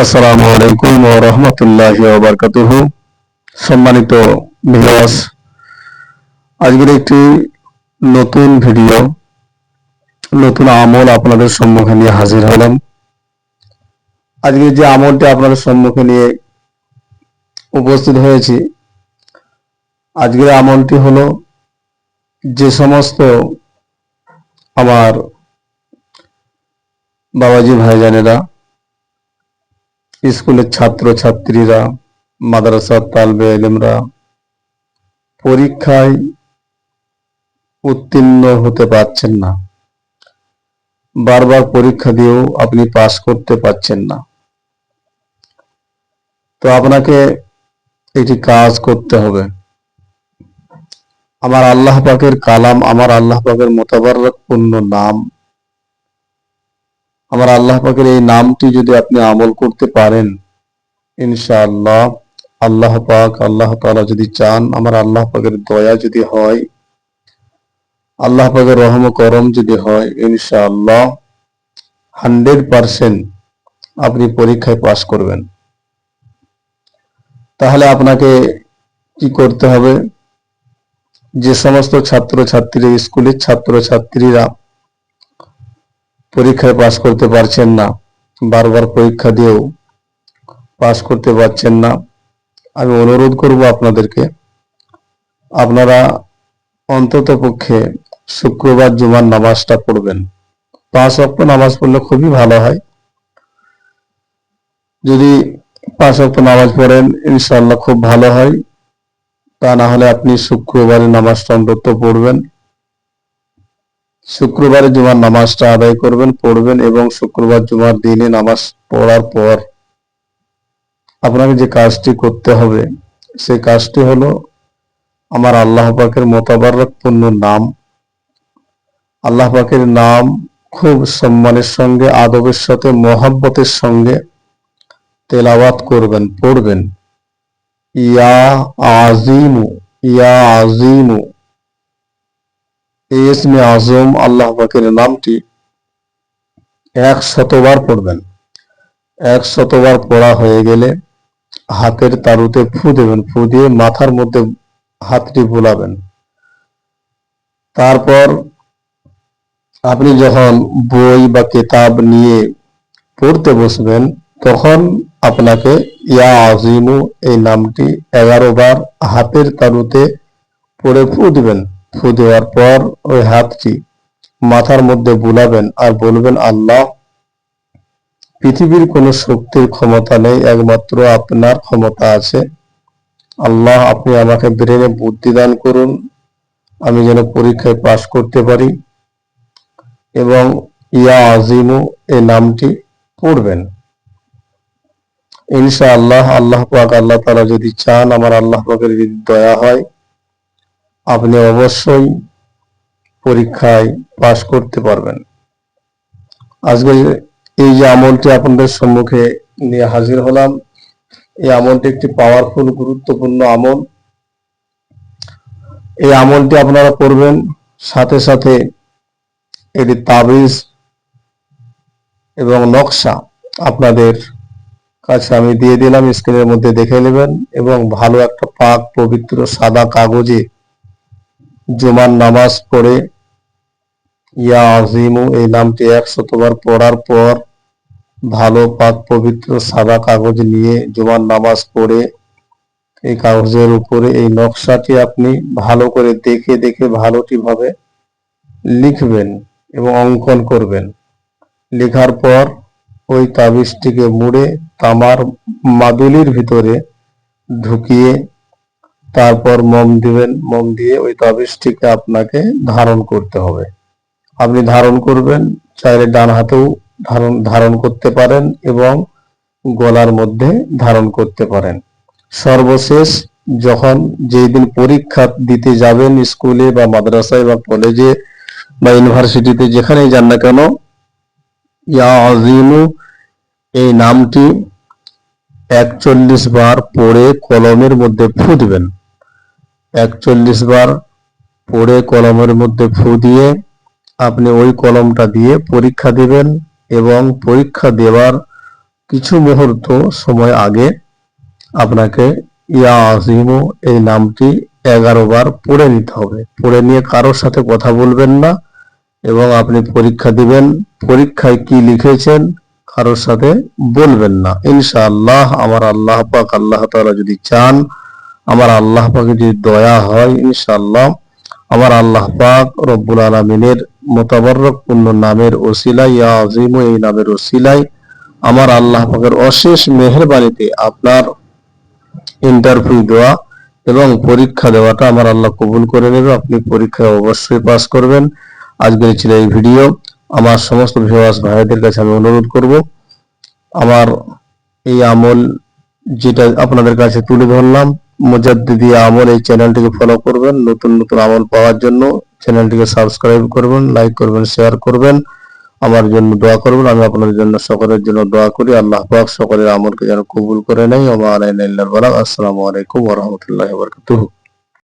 আসসালামু আলাইকুম ওয়া রাহমাতুল্লাহি ওয়া বারাকাতুহু। সম্মানিত ভিউয়ার্স, আজকের একটি নতুন ভিডিও, নতুন আমল আপনাদের সম্মুখে নিয়ে হাজির হলাম। আজকে যে আমলটি আপনাদের সম্মুখে নিয়ে উপস্থিত হয়েছি, আজকের আমলটি হলো, যে সমস্ত আমার বাবাজি ভাইজানেরা, স্কুলের ছাত্র ছাত্রীরা, মাদ্রাসার তালবে ইলমরা পরীক্ষায় উত্তীর্ণ হতে পারছেন না, বারবার পরীক্ষা দিয়েও আপনি পাস করতে পারছেন না, তো আপনাকে একটি কাজ করতে হবে। আমার আল্লাহ পাকের কালাম, আমার আল্লাহ পাকের মোতাবারকপূর্ণ নাম, আমার আল্লাহ পাকের এই নামটি যদি আপনি আমল করতে পারেন, ইনশাআল্লাহ আল্লাহ পাক, আল্লাহ তাআলা যদি চান, আমার আল্লাহ পাকের দয়া যদি হয়, আল্লাহ পাকের রহম করম যদি হয়, ইনশাআল্লাহ 100% আপনি পরীক্ষায় পাস করবেন। তাহলে আপনাকে কি করতে হবে? যে সমস্ত ছাত্র ছাত্রী, স্কুলের ছাত্র ছাত্রীরা পরীক্ষায় পাস করতে পারছেন না, বারবার পরীক্ষা দিয়েও পাস করতে পারছেন না, আমি অনুরোধ করব আপনাদেরকে, আপনারা অন্তত পক্ষে শুক্রবার জুমার নামাজটা পড়বেন। 5 ওয়াক্ত নামাজ পড়লে খুবই ভালো হয়। যদি 5 ওয়াক্ত নামাজ পড়েন, ইনশাআল্লাহ খুব ভালো হয়। তা না হলে আপনি শুক্রবারের নামাজটা অন্তত পড়বেন, শুক্রবারে জুমার নামাজটা আদায় করবেন, পড়বেন, এবং শুক্রবার জুমার দিনে নামাজ পড়ার পর আপনাকে যে কাজটি করতে হবে, সেই কাজটি হলো, আমার আল্লাহ পাকের মোতাবারকপূর্ণ নাম, আল্লাহ পাকের নাম খুব সম্মানের সঙ্গে, আদবের সাথে, মহব্বতের সঙ্গে তেলাওয়াত করবেন, পড়বেন। ইয়া আজিমু, ইয়া আজিমু, এই ইসমে আজম আল্লাহ পাকের নামটি 100 বার পড়বেন। 100 বার পড়া হয়ে গেলে হাতের তালুতে ফু দেবেন, ফু দিয়ে মাথার মধ্যে হাতটি বুলাবেন। তারপর আপনি যখন বই বা কিতাব নিয়ে পড়তে বসবেন, তখন আপনাকে ইয়া আজিমু এই নামটি 11 বার হাতের তালুতে পড়ে ফু দিবেন। ফু দেওয়ার পর ওই হাতটি মাথার মধ্যে বুলাবেন আর বলবেন, আল্লাহ, পৃথিবীর কোনো শক্তির ক্ষমতা নেই, একমাত্র আপনার ক্ষমতা আছে। আল্লাহ, আপনি আমাকে ব্রেনে বুদ্ধি দান করুন, আমি যেন পরীক্ষায় পাস করতে পারি। এবং ইয়া আজিমু এই নামটি পড়বেন। ইনশাআল্লাহ আল্লাহ পাক, আল্লাহ তাআলা যদি চান, আমার আল্লাহ পাকের যদি দয়া হয়, আপনি অবশ্যই পরীক্ষায় পাস করতে পারবেন। আজকে এই যে আমলটি আপনাদের সম্মুখে নিয়ে হাজির হলাম, এই আমলটি একটি পাওয়ারফুল, গুরুত্বপূর্ণ আমল। এই আমলটি আপনারা করবেন, সাথে সাথে এটি তাবিজ এবং নকশা আপনাদের কাছে আমি দিয়ে দিলাম, স্ক্রিনের মধ্যে দেখে নেবেন। এবং ভালো একটা পাক পবিত্র সাদা কাগজে জুমার নামাজ পড়ে ইয়া আজিমু এই নামটি 100 বার পড়ার পর ভালো পাক পবিত্র সাদা কাগজ নিয়ে জুমার নামাজ পড়ে এই কাগজের উপরে এই নকশাটি আপনি ভালো করে দেখে দেখে ভালোটি ভাবে লিখবেন এবং অঙ্কন করবেন। লেখার পর ওই তাবিজটিকে মুড়ে তামার মাদুলির ভিতরে ঢুকিয়ে তারপর মোম দিবেন। মোম দিয়ে ওই তাবিজটিকে আপনাকে ধারণ করতে হবে। আপনি ধারণ করবেন, চাইলে ডান হাতেও ধারণ করতে পারেন এবং গলার মধ্যে ধারণ করতে পারেন। সর্বশেষ যখন যেই দিন পরীক্ষা দিতে যাবেন, স্কুলে বা মাদ্রাসায় বা কলেজে বা ইউনিভার্সিটিতে, যেখানেই যান না কেন, ইয়া আজিমু এই নামটি 41 বার পড়ে কলমের মধ্যে ফু দিবেন। 41 বার পড়ে কলমের মধ্যে ফু দিয়ে আপনি ওই কলমটা দিয়ে পরীক্ষা দিবেন এবং পরীক্ষা দেওয়ার কিছু মুহূর্ত সময় আগে আপনাকে ইয়া আজিমু এই নামটি 11 বার পড়ে নিতে হবে। পড়ে নিয়ে কারোর সাথে কথা বলবেন না এবং আপনি পরীক্ষা দিবেন, পরীক্ষায় কি লিখেছেন কারোর সাথে বলবেন না। ইনশাআল্লাহ আমার আল্লাহ পাক আল্লাহ তাআলা যদি চান, আমার আল্লাহ পাকের যদি দয়া হয়, ইনশাআল্লাহ আমার আল্লাহ পাক রব্বুল আলামিনের মোতাবাররক পূর্ণ নামের ওসিলায়, ইয়া আজিমু এই নামের ওসিলায় আমার আল্লাহ পাকের অশেষ মেহেরবানিতে আপনার ইন্টারভিউ দেওয়া এবং পরীক্ষা দেওয়াটা আমার আল্লাহ কবুল করে নেবে। আপনি পরীক্ষায় অবশ্যই পাস করবেন। আজকের ছিল এই ভিডিও। আমার সমস্ত ভিউয়ার্স ভাইদের কাছে আমি অনুরোধ করব, আমার এই আমল যেটা আপনাদের কাছে তুলে ধরলাম, মুজাদ্দিদি আমল, এই চ্যানেলটিকে ফলো করবেন। নতুন নতুন আমল পাওয়ার জন্য চ্যানেলটিকে সাবস্ক্রাইব করবেন, লাইক করবেন, শেয়ার করবেন, আমার জন্য দোয়া করবেন। আমি আপনাদের জন্য সকলের জন্য দোয়া করি। আল্লাহ পাক সকলের আমলকে যেন কবুল করে নেয়। ওয়া মা আলাইনা ইল্লাল বালাগ। আসসালামু আলাইকুম ওয়া রাহমাতুল্লাহি ওয়া বারাকাতুহু।